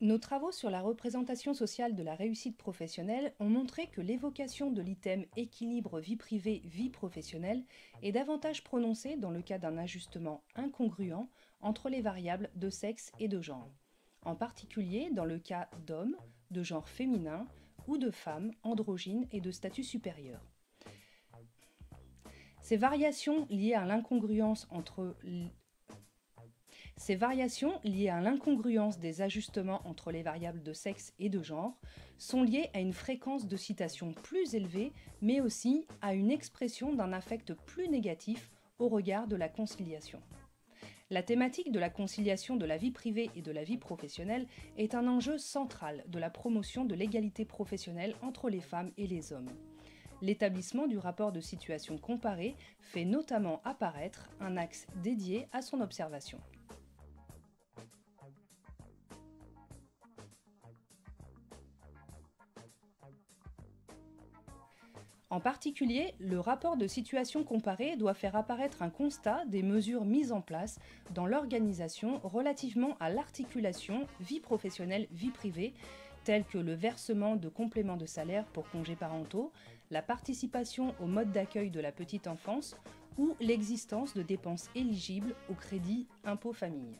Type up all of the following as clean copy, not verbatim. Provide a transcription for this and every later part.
Nos travaux sur la représentation sociale de la réussite professionnelle ont montré que l'évocation de l'item équilibre vie privée-vie professionnelle est davantage prononcée dans le cas d'un ajustement incongruent entre les variables de sexe et de genre, en particulier dans le cas d'hommes de genre féminin ou de femmes androgynes et de statut supérieur. Ces variations liées à l'incongruence des ajustements entre les variables de sexe et de genre sont liées à une fréquence de citation plus élevée, mais aussi à une expression d'un affect plus négatif au regard de la conciliation. La thématique de la conciliation de la vie privée et de la vie professionnelle est un enjeu central de la promotion de l'égalité professionnelle entre les femmes et les hommes. L'établissement du rapport de situation comparé fait notamment apparaître un axe dédié à son observation. En particulier, le rapport de situation comparée doit faire apparaître un constat des mesures mises en place dans l'organisation relativement à l'articulation vie professionnelle-vie privée, telles que le versement de compléments de salaire pour congés parentaux, la participation au mode d'accueil de la petite enfance ou l'existence de dépenses éligibles au crédit impôt famille.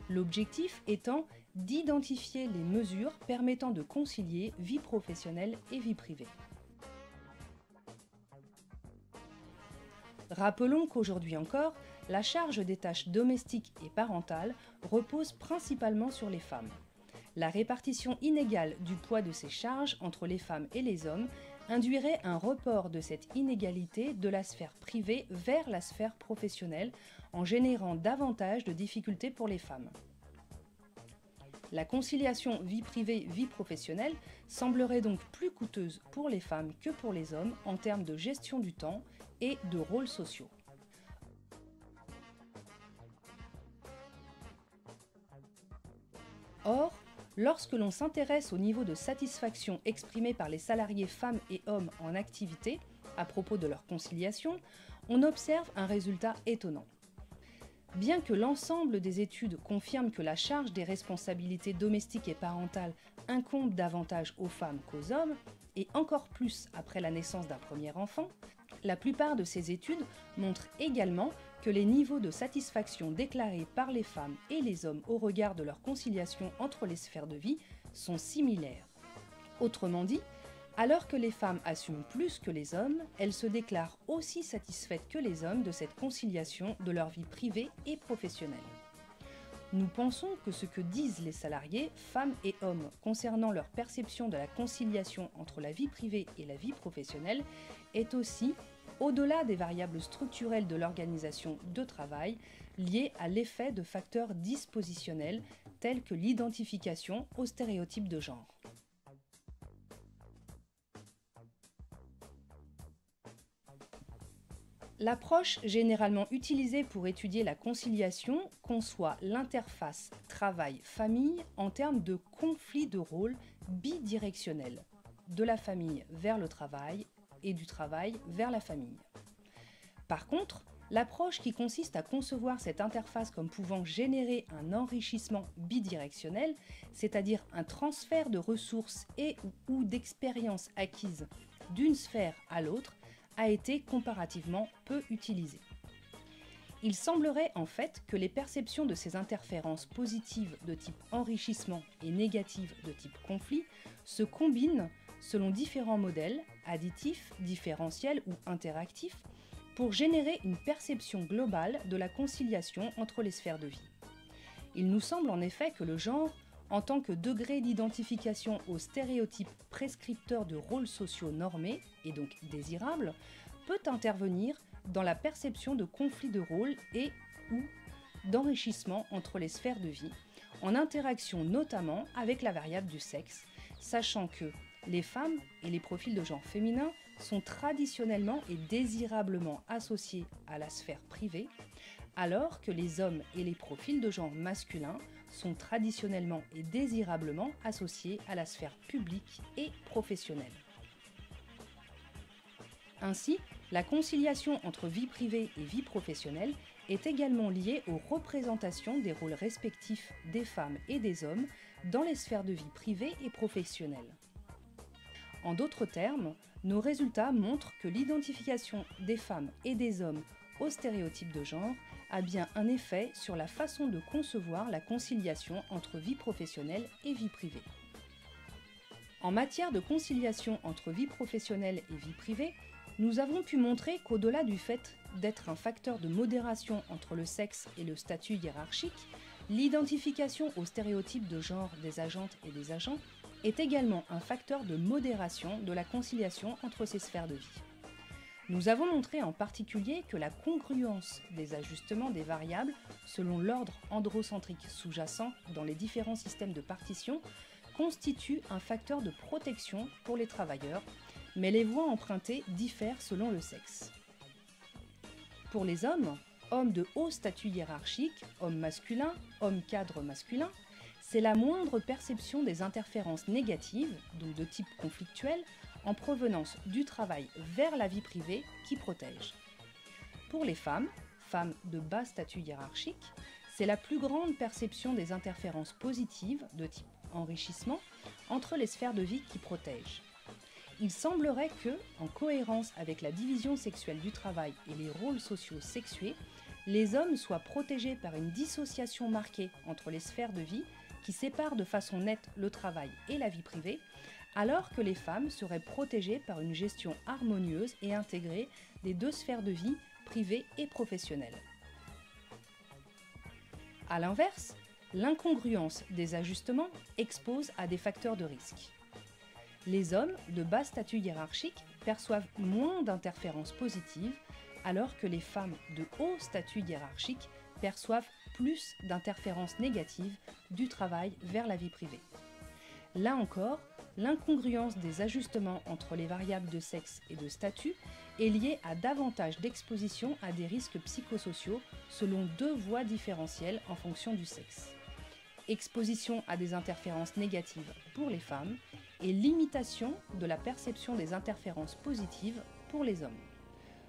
L'objectif étant d'identifier les mesures permettant de concilier vie professionnelle et vie privée. Rappelons qu'aujourd'hui encore, la charge des tâches domestiques et parentales repose principalement sur les femmes. La répartition inégale du poids de ces charges entre les femmes et les hommes induirait un report de cette inégalité de la sphère privée vers la sphère professionnelle en générant davantage de difficultés pour les femmes. La conciliation vie privée-vie professionnelle semblerait donc plus coûteuse pour les femmes que pour les hommes en termes de gestion du temps et de rôles sociaux. Or, lorsque l'on s'intéresse au niveau de satisfaction exprimé par les salariés femmes et hommes en activité à propos de leur conciliation, on observe un résultat étonnant. Bien que l'ensemble des études confirment que la charge des responsabilités domestiques et parentales incombe davantage aux femmes qu'aux hommes, et encore plus après la naissance d'un premier enfant, la plupart de ces études montrent également que les niveaux de satisfaction déclarés par les femmes et les hommes au regard de leur conciliation entre les sphères de vie sont similaires. Autrement dit, alors que les femmes assument plus que les hommes, elles se déclarent aussi satisfaites que les hommes de cette conciliation de leur vie privée et professionnelle. Nous pensons que ce que disent les salariés, femmes et hommes, concernant leur perception de la conciliation entre la vie privée et la vie professionnelle est aussi, au-delà des variables structurelles de l'organisation de travail, lié à l'effet de facteurs dispositionnels tels que l'identification aux stéréotypes de genre. L'approche généralement utilisée pour étudier la conciliation conçoit l'interface travail-famille en termes de conflit de rôle bidirectionnel, de la famille vers le travail et du travail vers la famille. Par contre, l'approche qui consiste à concevoir cette interface comme pouvant générer un enrichissement bidirectionnel, c'est-à-dire un transfert de ressources et/ou d'expériences acquises d'une sphère à l'autre, a été comparativement peu utilisé. Il semblerait en fait que les perceptions de ces interférences positives de type enrichissement et négatives de type conflit se combinent selon différents modèles, additifs, différentiels ou interactifs, pour générer une perception globale de la conciliation entre les sphères de vie. Il nous semble en effet que le genre, en tant que degré d'identification aux stéréotypes prescripteurs de rôles sociaux normés et donc désirables, peut intervenir dans la perception de conflits de rôles et/ou d'enrichissement entre les sphères de vie, en interaction notamment avec la variable du sexe, sachant que les femmes et les profils de genre féminin sont traditionnellement et désirablement associés à la sphère privée, alors que les hommes et les profils de genre masculin sont traditionnellement et désirablement associés à la sphère publique et professionnelle. Ainsi, la conciliation entre vie privée et vie professionnelle est également liée aux représentations des rôles respectifs des femmes et des hommes dans les sphères de vie privée et professionnelle. En d'autres termes, nos résultats montrent que l'identification des femmes et des hommes aux stéréotypes de genre a bien un effet sur la façon de concevoir la conciliation entre vie professionnelle et vie privée. En matière de conciliation entre vie professionnelle et vie privée, nous avons pu montrer qu'au-delà du fait d'être un facteur de modération entre le sexe et le statut hiérarchique, l'identification aux stéréotypes de genre des agentes et des agents est également un facteur de modération de la conciliation entre ces sphères de vie. Nous avons montré en particulier que la congruence des ajustements des variables selon l'ordre androcentrique sous-jacent dans les différents systèmes de partition constitue un facteur de protection pour les travailleurs, mais les voies empruntées diffèrent selon le sexe. Pour les hommes de haut statut hiérarchique, hommes masculins, hommes cadres masculins, c'est la moindre perception des interférences négatives, donc de type conflictuel, en provenance du travail vers la vie privée qui protège. Pour les femmes de bas statut hiérarchique, c'est la plus grande perception des interférences positives, de type enrichissement, entre les sphères de vie qui protègent. Il semblerait que, en cohérence avec la division sexuelle du travail et les rôles sociaux sexués, les hommes soient protégés par une dissociation marquée entre les sphères de vie qui séparent de façon nette le travail et la vie privée, alors que les femmes seraient protégées par une gestion harmonieuse et intégrée des deux sphères de vie, privée et professionnelle. A l'inverse, l'incongruence des ajustements expose à des facteurs de risque. Les hommes de bas statut hiérarchique perçoivent moins d'interférences positives, alors que les femmes de haut statut hiérarchique perçoivent plus d'interférences négatives du travail vers la vie privée. Là encore, l'incongruence des ajustements entre les variables de sexe et de statut est liée à davantage d'exposition à des risques psychosociaux selon deux voies différentielles en fonction du sexe. Exposition à des interférences négatives pour les femmes et limitation de la perception des interférences positives pour les hommes.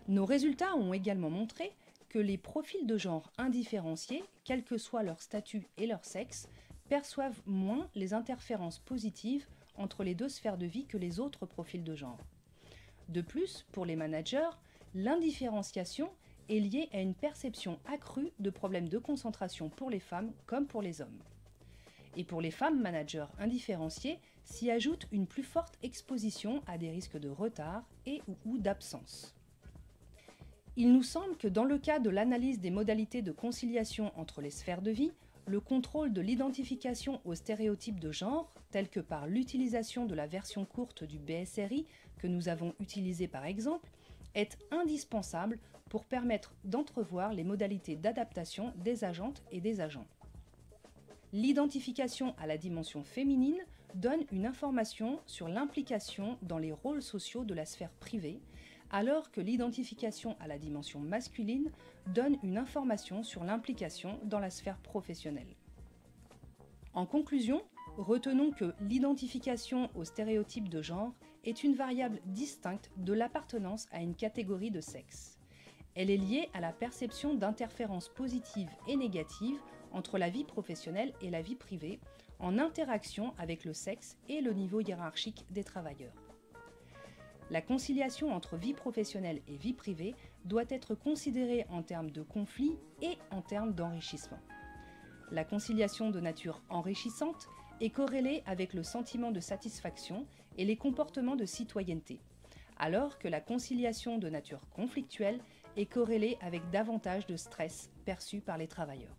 Nos résultats ont également montré que les profils de genre indifférenciés, quel que soit leur statut et leur sexe, perçoivent moins les interférences positives entre les deux sphères de vie que les autres profils de genre. De plus, pour les managers, l'indifférenciation est liée à une perception accrue de problèmes de concentration pour les femmes comme pour les hommes. Et pour les femmes managers indifférenciées, s'y ajoute une plus forte exposition à des risques de retard ou d'absence. Il nous semble que dans le cas de l'analyse des modalités de conciliation entre les sphères de vie, le contrôle de l'identification aux stéréotypes de genre, tel que par l'utilisation de la version courte du BSRI que nous avons utilisé par exemple, est indispensable pour permettre d'entrevoir les modalités d'adaptation des agentes et des agents. L'identification à la dimension féminine donne une information sur l'implication dans les rôles sociaux de la sphère privée, alors que l'identification à la dimension masculine donne une information sur l'implication dans la sphère professionnelle. En conclusion, retenons que l'identification aux stéréotypes de genre est une variable distincte de l'appartenance à une catégorie de sexe. Elle est liée à la perception d'interférences positives et négatives entre la vie professionnelle et la vie privée, en interaction avec le sexe et le niveau hiérarchique des travailleurs. La conciliation entre vie professionnelle et vie privée doit être considérée en termes de conflit et en termes d'enrichissement. La conciliation de nature enrichissante est corrélée avec le sentiment de satisfaction et les comportements de citoyenneté, alors que la conciliation de nature conflictuelle est corrélée avec davantage de stress perçu par les travailleurs.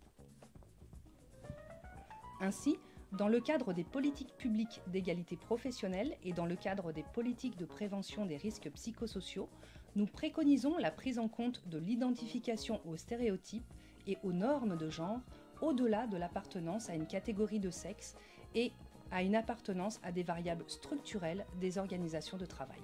Ainsi, dans le cadre des politiques publiques d'égalité professionnelle et dans le cadre des politiques de prévention des risques psychosociaux, nous préconisons la prise en compte de l'identification aux stéréotypes et aux normes de genre au-delà de l'appartenance à une catégorie de sexe et à une appartenance à des variables structurelles des organisations de travail.